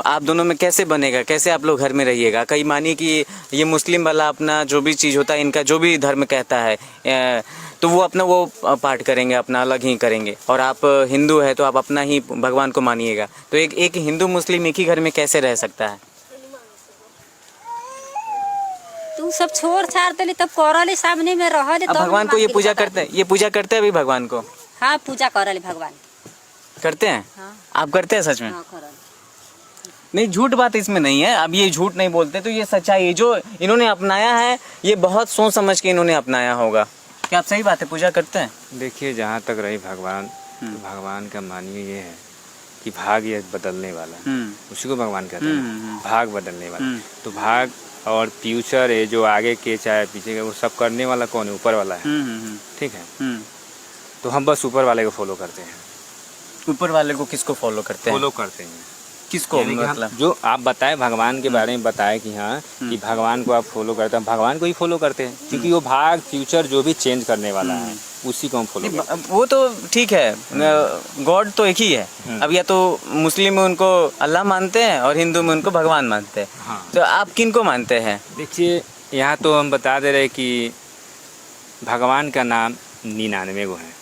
Speaker 1: आप दोनों में कैसे बनेगा, कैसे आप लोग घर में रहिएगा? कहीं मानिए कि ये मुस्लिम वाला अपना जो भी चीज़ होता है, इनका जो भी धर्म कहता है तो वो अपना वो पाठ करेंगे, अपना अलग ही करेंगे, और आप हिंदू है तो आप अपना ही भगवान को मानिएगा। तो एक हिंदू मुस्लिम एक ही घर में कैसे रह सकता है?
Speaker 3: तू सब छोड़ छाड़ दे तब करले सामने में रहले
Speaker 1: अब भगवान को ये पूजा करते हैं, ये पूजा करते हैं अभी भगवान को?
Speaker 3: हाँ पूजा करले भगवान
Speaker 1: करते हैं।
Speaker 3: हाँ।
Speaker 1: आप करते हैं सच में?
Speaker 3: हाँ करले।
Speaker 1: नहीं झूठ बात इसमें नहीं है, अब ये झूठ नहीं बोलते तो ये सच्चाई है। जो इन्होंने अपनाया है ये बहुत सोच समझ के इन्होंने अपनाया होगा। क्या आप सही बात है, पूजा करते हैं?
Speaker 4: देखिए जहाँ तक रही भगवान, तो भगवान का मानिए ये है कि भाग ये बदलने वाला है, उसी को भगवान कहते हैं, भाग बदलने वाला। तो भाग और फ्यूचर है जो आगे के चाहे पीछे के, वो सब करने वाला कौन है? ऊपर वाला है। ठीक है, तो हम बस ऊपर वाले को फॉलो करते हैं।
Speaker 1: ऊपर वाले को किसको फॉलो करते हैं?
Speaker 4: फॉलो करते हैं
Speaker 1: किसको? मतलब
Speaker 4: जो आप बताए भगवान के बारे में बताए कि हाँ कि भगवान को आप फॉलो करते हैं, भगवान को ही फॉलो करते हैं, क्योंकि वो भाग फ्यूचर जो भी चेंज करने वाला है उसी को हम फॉलो करते हैं।
Speaker 1: वो तो ठीक है, गॉड तो एक ही है। अब या तो मुस्लिम में उनको अल्लाह मानते हैं और हिंदू में उनको भगवान मानते हैं।
Speaker 4: हाँ।
Speaker 1: तो आप किन को मानते हैं?
Speaker 4: देखिए यहाँ तो हम बता दे रहे कि भगवान का नाम 99 गो है।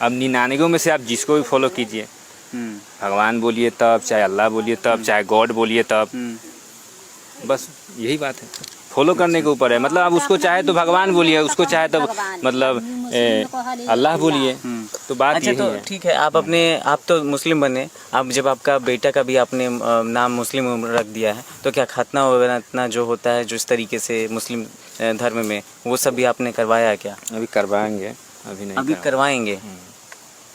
Speaker 4: अब 99 में से आप जिसको भी फॉलो कीजिए, भगवान बोलिए तब, चाहे अल्लाह बोलिए तब, चाहे गॉड बोलिए तब, बस यही बात है, फॉलो करने के ऊपर है। मतलब आप उसको चाहे तो भगवान बोलिए, उसको चाहे तो मतलब अल्लाह बोलिए, तो बात
Speaker 1: अच्छा
Speaker 4: यही
Speaker 1: तो
Speaker 4: है।
Speaker 1: ठीक है, आप तो मुस्लिम बने, अब जब आपका बेटा का भी आपने नाम मुस्लिम रख दिया है, तो क्या खतना वगैरह इतना जो होता है जो इस तरीके से मुस्लिम धर्म में, वो सब भी आपने करवाया क्या?
Speaker 4: अभी करवाएंगे, अभी नहीं
Speaker 1: अभी करवाएंगे।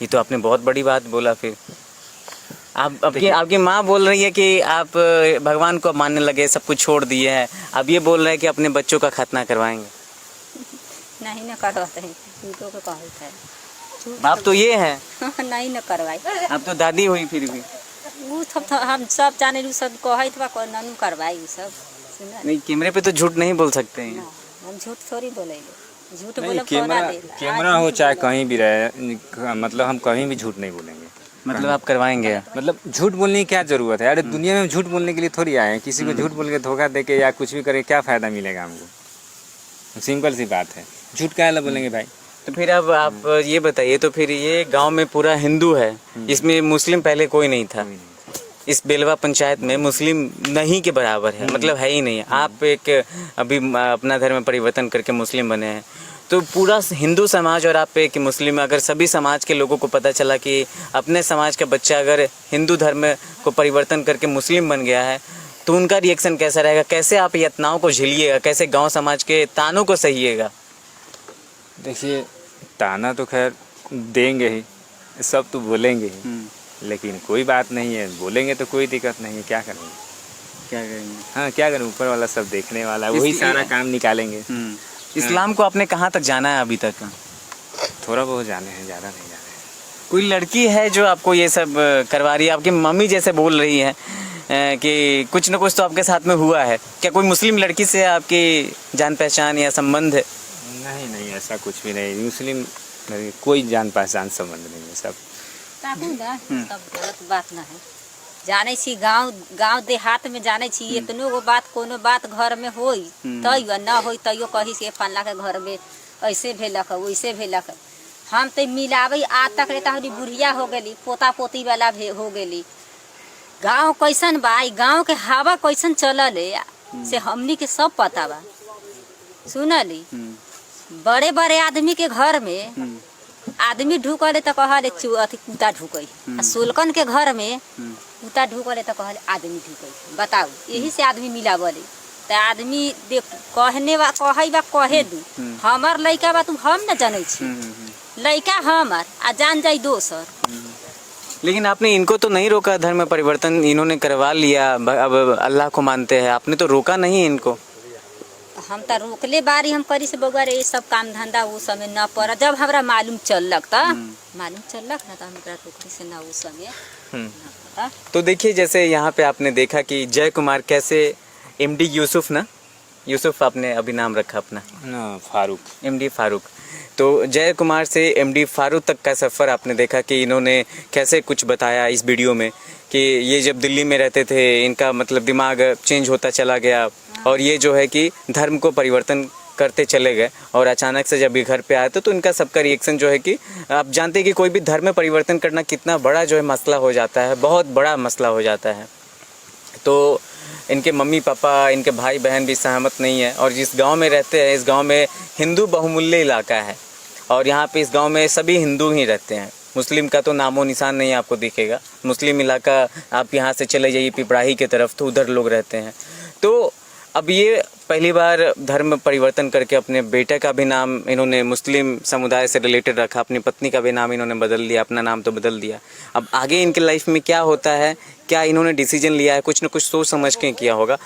Speaker 1: ये तो आपने बहुत बड़ी बात बोला। फिर आपकी माँ बोल रही है कि आप भगवान को मानने लगे, सब कुछ छोड़ दिए हैं, अब ये बोल रहे हैं कि अपने बच्चों का खतना करवाएंगे।
Speaker 3: नहीं न करवाते हैं, उनको को कहते हैं।
Speaker 1: आप तो ये है
Speaker 3: नहीं न करवाई।
Speaker 1: आप तो दादी हुई फिर भी।
Speaker 3: वो सब हम सब जाने रू सब कहत बा को ननु करवाई उ सब। सुना
Speaker 1: नहीं कैमरे पे तो झूठ नहीं बोल सकते हैं।
Speaker 3: हम झूठ थोड़ी बोलेंगे, झूठ
Speaker 4: नहीं,
Speaker 3: बोले कोना दे।
Speaker 4: कैमरा हो चाहे कहीं भी रहे, मतलब हम कहीं भी झूठ नहीं बोलेंगे।
Speaker 1: मतलब आप करवाएंगे?
Speaker 4: मतलब झूठ बोलने की क्या जरूरत है? अरे दुनिया में झूठ बोलने के लिए थोड़ी आए हैं। किसी को झूठ बोल के धोखा दे के या कुछ भी करे क्या फायदा मिलेगा हमको? सिंपल सी बात है, झूठ क्या बोलेंगे भाई?
Speaker 1: तो फिर अब आप ये बताइए, तो फिर ये गांव में पूरा हिंदू है, इसमें मुस्लिम पहले कोई नहीं था? इस बेलवा पंचायत में मुस्लिम नहीं के बराबर है, मतलब है ही नहीं। आप एक अभी अपना धर्म परिवर्तन करके मुस्लिम बने हैं, तो पूरा हिंदू समाज और आप एक मुस्लिम, अगर सभी समाज के लोगों को पता चला कि अपने समाज का बच्चा अगर हिंदू धर्म को परिवर्तन करके मुस्लिम बन गया है, तो उनका रिएक्शन कैसा रहेगा? कैसे आप यातनाओं को झेलिएगा? कैसे गांव समाज के तानों को सहिएगा?
Speaker 4: देखिए ताना तो खैर देंगे ही, सब तो बोलेंगे ही, लेकिन कोई बात नहीं है, बोलेंगे तो कोई दिक्कत नहीं है। क्या करेंगे?
Speaker 1: क्या करेंगे?
Speaker 4: हाँ क्या करें, ऊपर वाला सब देखने वाला है, वही सारा काम निकालेंगे।
Speaker 1: इस्लाम को आपने कहाँ तक जाना है अभी तक?
Speaker 4: थोड़ा बहुत जाने हैं, ज़्यादा नहीं जाने हैं।
Speaker 1: कोई लड़की है जो आपको ये सब करवा रही है? आपकी मम्मी जैसे बोल रही है कि कुछ न कुछ तो आपके साथ में हुआ है। क्या कोई मुस्लिम लड़की से आपकी जान पहचान या संबंध है?
Speaker 4: नहीं नहीं, ऐसा कुछ भी नहीं। मुस्लिम कोई जान पहचान संबंध नहीं है। सब
Speaker 3: सब गलत बात ना है। जाने छी गांव देहात में जाने छी इतनो गो बात, कोनो बात घर में होई तैयो ना होई तैयो कही से फल्ला के घर में ऐसे भेलक वैसे भेलक। हम तो मिलावे आज तक रहता हमारी बुढ़िया हो गई, पोता पोती वाला हो गई। गांव कैसन बा, गांव के हवा कैसन चलल है से हमनी के सब पता बा। सुनली बड़े बड़े आदमी के घर में आदमी ढुकले तो कहले अथी कुत्ता ढुकई, सोलकन के घर में कुत्ता ढुकले तो कहले आदमी ढुकई। बताओ, यही से आदमी मिलावले। तो आदमी देख कहने बा कहे दू हमार लइका बा, तुम हम न जाने छी लइका हमार आ जान जाई दोसर।
Speaker 1: लेकिन आपने इनको तो नहीं रोका, धर्म परिवर्तन इन्होंने करवा लिया, अब अल्लाह को मानते हैं, आपने तो रोका नहीं इनको।
Speaker 3: हम तो रोकले बारी हम करी से बगैर ये सब काम धंधा वो समय न पड़ा। जब हमरा मालूम चलक तो ना तो हम रोकने से ना उस समय।
Speaker 1: तो देखिए, जैसे यहाँ पे आपने देखा कि जय कुमार कैसे एमडी यूसुफ आपने अभी नाम रखा अपना
Speaker 4: ना, फारूक,
Speaker 1: एमडी फारूक। तो जय कुमार से एमडी फारूक तक का सफ़र आपने देखा कि इन्होंने कैसे कुछ बताया इस वीडियो में कि ये जब दिल्ली में रहते थे इनका मतलब दिमाग चेंज होता चला गया और ये जो है कि धर्म को परिवर्तन करते चले गए और अचानक से जब ये घर पे आए तो इनका सबका रिएक्शन जो है कि आप जानते हैं कि कोई भी धर्म में परिवर्तन करना कितना बड़ा जो है मसला हो जाता है, बहुत बड़ा मसला हो जाता है। तो इनके मम्मी पापा, इनके भाई बहन भी सहमत नहीं है और जिस गांव में रहते हैं इस गांव में हिंदू बहुमूल्य इलाका है और यहाँ पे इस गांव में सभी हिंदू ही रहते हैं। मुस्लिम का तो नामो निशान नहीं आपको दिखेगा। मुस्लिम इलाका आप यहाँ से चले जाइए पिपराही की तरफ तो उधर लोग रहते हैं। तो अब ये पहली बार धर्म परिवर्तन करके अपने बेटे का भी नाम इन्होंने मुस्लिम समुदाय से रिलेटेड रखा, अपनी पत्नी का भी नाम इन्होंने बदल दिया, अपना नाम तो बदल दिया। अब आगे इनके लाइफ में क्या होता है, क्या इन्होंने डिसीजन लिया है, कुछ न कुछ सोच समझ के किया होगा।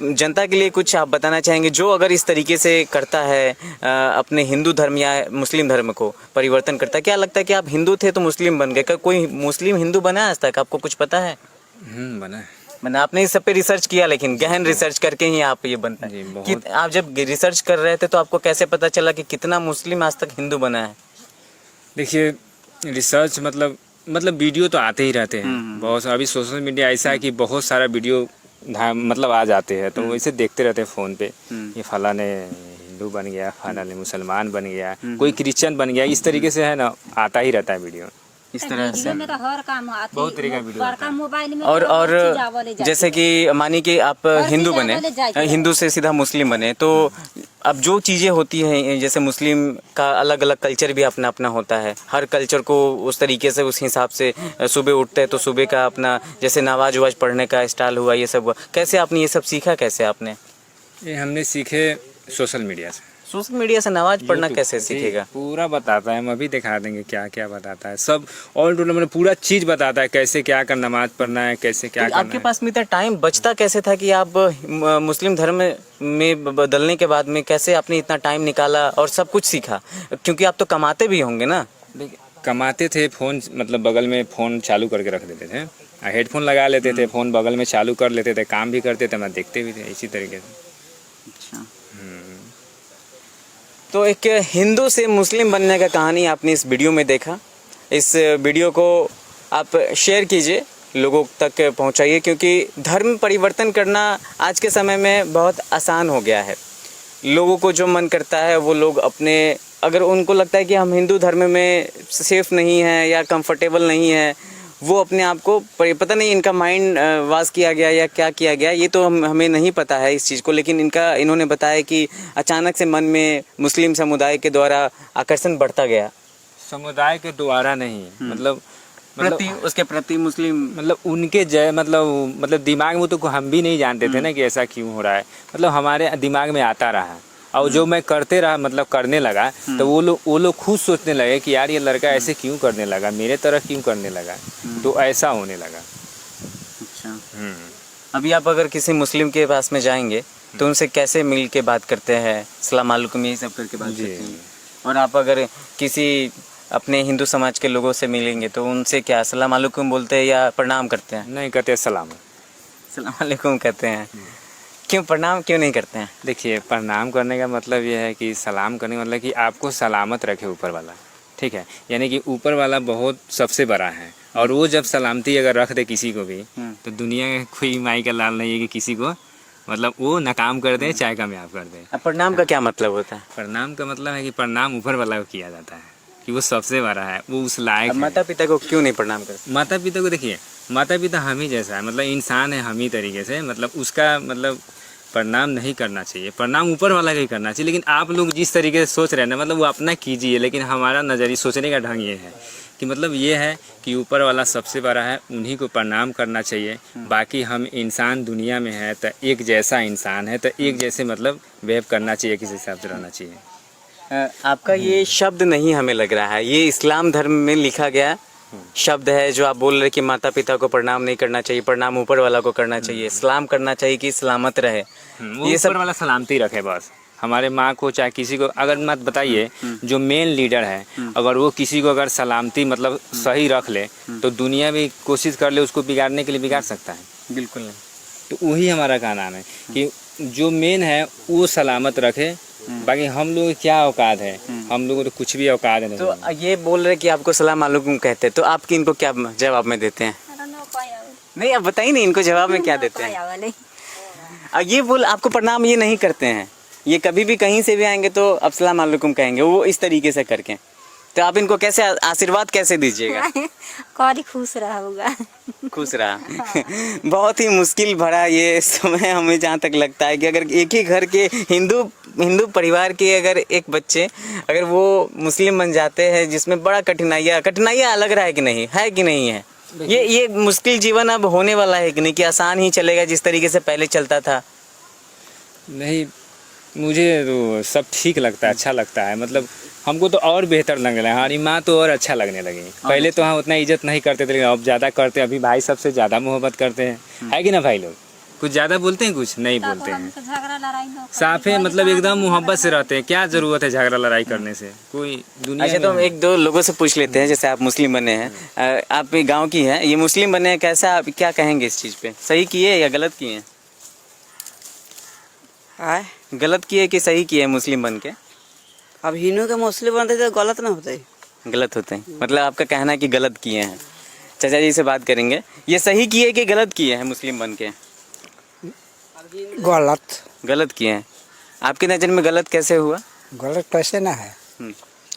Speaker 1: जनता के लिए कुछ आप बताना चाहेंगे जो अगर इस तरीके से करता है अपने हिंदू धर्म या मुस्लिम धर्म को परिवर्तन करता है? क्या लगता है कि आप हिंदू थे तो मुस्लिम बन गए, क्या कोई मुस्लिम हिंदू बना है आज तक? आपको कुछ पता है?
Speaker 4: बना है।
Speaker 1: मैंने आपने इस सब पे रिसर्च किया, लेकिन गहन रिसर्च करके ही आप ये बनता है। आप जब रिसर्च कर रहे थे तो आपको कैसे पता चला कि कितना मुस्लिम आज तक हिंदू बना है?
Speaker 4: देखिए, रिसर्च मतलब वीडियो तो आते ही रहते हैं बहुत। अभी सोशल मीडिया ऐसा है कि बहुत सारा वीडियो मतलब आ जाते हैं, तो वैसे देखते रहते हैं फ़ोन पे। ये फला ने हिंदू बन गया, फला ने मुसलमान बन गया, कोई क्रिश्चियन बन गया, इस तरीके से है ना, आता ही रहता है वीडियो
Speaker 1: इस तरह से।
Speaker 3: में तो हर काम
Speaker 1: बहुत तरीका वीडियो
Speaker 3: बड़का मोबाइल में
Speaker 1: और जैसे कि मानी कि आप हिंदू बने, हिंदू से सीधा मुस्लिम बने, तो अब जो चीज़ें होती हैं जैसे मुस्लिम का अलग अलग कल्चर भी अपना अपना होता है। हर कल्चर को उस तरीके से उस हिसाब से सुबह उठते हैं तो सुबह का अपना जैसे नमाज ववाज पढ़ने का स्टाइल हुआ, ये सब हुआ। कैसे आपने ये सब सीखा? कैसे आपने
Speaker 4: ये हमने सीखे सोशल मीडिया से।
Speaker 1: सोशल मीडिया से नमाज पढ़ना कैसे सीखेगा?
Speaker 4: पूरा बताता है, हम अभी दिखा देंगे क्या क्या बताता है। सब ऑल टोटल मतलब पूरा चीज़ बताता है, कैसे क्या कर नमाज पढ़ना है, कैसे क्या करना है।
Speaker 1: आपके पास में इतना टाइम बचता कैसे था कि आप मुस्लिम धर्म में बदलने के बाद में कैसे आपने इतना टाइम निकाला और सब कुछ सीखा? क्योंकि आप तो कमाते भी होंगे ना?
Speaker 4: कमाते थे, फ़ोन मतलब बगल में फ़ोन चालू करके रख देते थे, हेडफोन लगा लेते थे, फ़ोन बगल में चालू कर लेते थे, काम भी करते थे, मैं देखते भी थे इसी तरीके से।
Speaker 1: अच्छा। तो एक हिंदू से मुस्लिम बनने का कहानी आपने इस वीडियो में देखा। इस वीडियो को आप शेयर कीजिए, लोगों तक पहुंचाइए, क्योंकि धर्म परिवर्तन करना आज के समय में बहुत आसान हो गया है। लोगों को जो मन करता है वो लोग अपने, अगर उनको लगता है कि हम हिंदू धर्म में सेफ नहीं हैं या कंफर्टेबल नहीं है, वो अपने आप को पता नहीं इनका माइंड वाश किया गया या क्या किया गया, ये तो हमें नहीं पता है इस चीज़ को। लेकिन इन्होंने बताया कि अचानक से मन में मुस्लिम समुदाय के द्वारा आकर्षण बढ़ता गया।
Speaker 4: समुदाय के द्वारा नहीं, मतलब
Speaker 1: उसके प्रति मुस्लिम
Speaker 4: मतलब उनके मतलब दिमाग में तो हम भी नहीं जानते थे ना कि ऐसा क्यों हो रहा है। मतलब हमारे दिमाग में आता रहा और जो मैं करते रहा, मतलब करने लगा, तो वो लोग खुद सोचने लगे कि यार ये लड़का ऐसे क्यों करने लगा, मेरे तरह क्यों करने लगा, तो ऐसा होने लगा।
Speaker 1: अच्छा। अभी आप अगर किसी मुस्लिम के पास में जाएंगे तो उनसे कैसे मिल के बात करते हैं? सलाम वालेकुम यही सब करके बात करते हैं। और आप अगर किसी अपने हिंदू समाज के लोगों से मिलेंगे तो उनसे क्या अस्सलाम वालेकुम बोलते हैं या प्रणाम करते हैं?
Speaker 4: नहीं कहते सलाम।
Speaker 1: अस्सलाम वालेकुम कहते हैं। क्यों प्रणाम क्यों नहीं करते हैं?
Speaker 4: देखिए, प्रणाम करने का मतलब ये है कि सलाम करने का मतलब कि आपको सलामत रखे ऊपर वाला, ठीक है। यानी कि ऊपर वाला बहुत सबसे बड़ा है, और वो जब सलामती अगर रख दे किसी को भी, तो दुनिया में कोई माई का लाल नहीं है कि किसी को मतलब वो नाकाम कर दे चाहे कामयाब कर दे।
Speaker 1: अब प्रणाम का क्या मतलब होता है?
Speaker 4: प्रणाम का मतलब है कि प्रणाम ऊपर वाला को किया जाता है, कि वो सबसे बड़ा है, वो उस लायक
Speaker 1: अब
Speaker 4: है।
Speaker 1: माता पिता को क्यों नहीं प्रणाम करते?
Speaker 4: माता पिता को देखिए, माता पिता हम ही जैसा है, मतलब इंसान है हम ही तरीके से, मतलब उसका मतलब प्रणाम नहीं करना चाहिए, प्रणाम ऊपर वाला का ही करना चाहिए। लेकिन आप लोग जिस तरीके से सोच रहे हैं ना, मतलब वो अपना कीजिए, लेकिन हमारा नज़रिया सोचने का ढंग ये है कि मतलब ये है कि ऊपर वाला सबसे बड़ा है, उन्हीं को प्रणाम करना चाहिए। बाकी हम इंसान दुनिया में है तो एक जैसा इंसान है, तो एक जैसे मतलब वेव करना चाहिए, किसी हिसाब से रहना चाहिए।
Speaker 1: आपका ये शब्द नहीं हमें लग रहा है, ये इस्लाम धर्म में लिखा गया शब्द है जो आप बोल रहे कि माता पिता को प्रणाम नहीं करना चाहिए, प्रणाम ऊपर वाला को करना चाहिए, सलाम करना चाहिए कि सलामत रहे।
Speaker 4: वो ये ऊपर वाला सलामती रखे बस। हमारे माँ को चाहे किसी को अगर मत बताइए, जो मेन लीडर है अगर वो किसी को अगर सलामती मतलब सही रख ले तो दुनिया भी कोशिश कर ले उसको बिगाड़ने के लिए बिगाड़ सकता है।
Speaker 1: बिल्कुल नहीं।
Speaker 4: तो वही हमारा का नाम है कि जो मेन है वो सलामत रखे, बाकी हम लोग की क्या औकात है, हम लोगों को तो कुछ भी औकात नहीं।
Speaker 1: तो ये बोल रहे कि आपको सलाम वालेकुम कहते हैं, तो आप इनको क्या जवाब में देते हैं? नहीं आप बताइए नहीं, इनको जवाब में क्या देते हैं? ये बोल आपको प्रणाम ये नहीं करते हैं, ये कभी भी कहीं से भी आएंगे तो अस्सलाम वालेकुम कहेंगे, वो इस तरीके से करके। तो आप इनको कैसे आशीर्वाद कैसे दीजिएगा?
Speaker 3: कौड़ी खुश रहोगा।
Speaker 1: खुश रहा। बहुत ही मुश्किल भरा ये समय हमें जहाँ तक लगता है कि अगर एक ही घर के हिंदू परिवार के अगर एक बच्चे अगर वो मुस्लिम बन जाते हैं, जिसमें बड़ा कठिनाइयाँ लग रहा है कि नहीं है? ये मुश्किल जीवन अब होने वाला है कि नहीं, कि आसान ही चलेगा जिस तरीके से पहले चलता था?
Speaker 4: नहीं, मुझे तो सब ठीक लगता है, अच्छा लगता है, मतलब हमको तो और बेहतर लग रहा है। हमारी माँ तो और अच्छा लगने लगी। पहले तो हम उतना इज्जत नहीं करते थे, लेकिन अब ज़्यादा करते हैं। अभी भाई सबसे ज़्यादा मोहब्बत करते हैं, है कि ना भाई? लोग कुछ ज़्यादा बोलते हैं, कुछ नहीं बोलते हैं, साफे मतलब एकदम मोहब्बत से रहते हैं। क्या ज़रूरत है झगड़ा लड़ाई करने से कोई दुनिया।
Speaker 1: अच्छा, तो हम एक दो लोगों से पूछ लेते हैं, जैसे आप मुस्लिम बने हैं, आप गाँव की हैं, ये मुस्लिम बने हैं, कैसा आप क्या कहेंगे इस चीज़ पे? सही किए या गलत किए? गलत किए कि सही किए मुस्लिम बन के?
Speaker 5: अब हिंदू के मुस्लिम बनते तो गलत ना होते?
Speaker 1: गलत होते हैं, मतलब आपका कहना है कि गलत किए हैं। चाचा जी से बात करेंगे, ये सही किए कि गलत किए हैं मुस्लिम बन के? गलत किए हैं। आपकी नज़र में गलत कैसे हुआ?
Speaker 2: गलत कैसे ना है,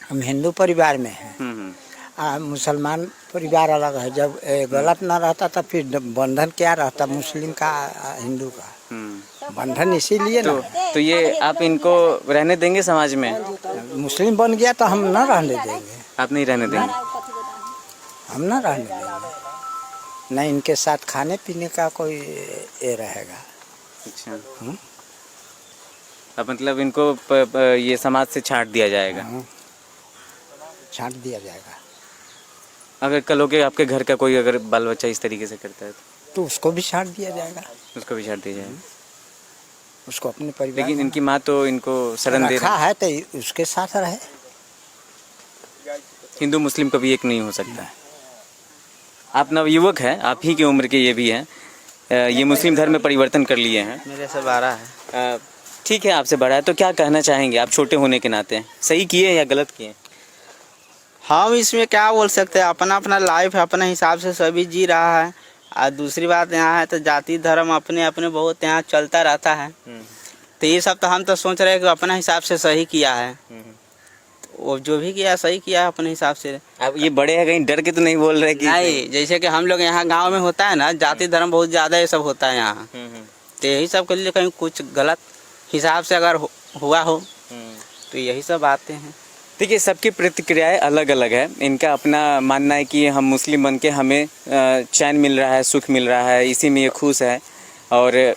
Speaker 2: हम हिंदू परिवार में हैं, मुसलमान परिवार अलग है। जब गलत ना रहता तो फिर बंधन क्या रहता मुस्लिम का हिंदू का? बंधन इसीलिए ना।
Speaker 1: तो ये आप इनको रहने देंगे समाज में?
Speaker 2: मुस्लिम बन गया तो हम ना रहने देंगे।
Speaker 1: आप नहीं रहने देंगे?
Speaker 2: हम ना रहने देंगे, नहीं इनके साथ खाने पीने का कोई ये रहेगा।
Speaker 1: अच्छा, अब मतलब इनको ये समाज से छांट दिया जाएगा?
Speaker 2: छांट दिया जाएगा।
Speaker 1: अगर कल हो के आपके घर का कोई अगर बाल बच्चा इस तरीके से करता है
Speaker 2: तो उसको भी छांट दिया जाएगा।
Speaker 1: उसको भी छांट दिया जाएगा,
Speaker 2: उसको अपने परिवार।
Speaker 1: लेकिन इनकी माँ तो इनको शरण दे
Speaker 2: रखा है तो उसके साथ रहे।
Speaker 1: हिंदू मुस्लिम कभी एक नहीं हो सकता है। आप नवयुवक हैं, आप ही की उम्र के ये भी हैं, ये मुस्लिम धर्म में परिवर्तन कर लिए हैं।
Speaker 5: मेरे से बड़ा है।
Speaker 1: ठीक है, आपसे बड़ा है, तो क्या कहना चाहेंगे आप छोटे होने के नाते? सही किए या गलत किए?
Speaker 5: हम इसमें क्या बोल सकते हैं, अपना अपना लाइफ अपने हिसाब से सभी जी रहा है। और दूसरी बात यहाँ है तो जाति धर्म अपने अपने बहुत यहाँ चलता रहता है। तो ये सब तो हम तो सोच रहे हैं कि अपना हिसाब से सही किया है, वो जो भी किया सही किया है अपने हिसाब से।
Speaker 1: अब ये बड़े हैं, कहीं डर के तो नहीं बोल रहे कि?
Speaker 5: नहीं, जैसे कि हम लोग यहाँ गांव में होता है ना, जाति धर्म बहुत ज़्यादा ये सब होता है यहाँ। तो यही सब के लिए कहीं कुछ गलत हिसाब से अगर हुआ हो तो यही सब बातें हैं।
Speaker 1: देखिए, सबकी प्रतिक्रियाएं अलग अलग है। इनका अपना मानना है कि हम मुस्लिम बन के हमें चैन मिल रहा है, सुख मिल रहा है, इसी में ये खुश है। और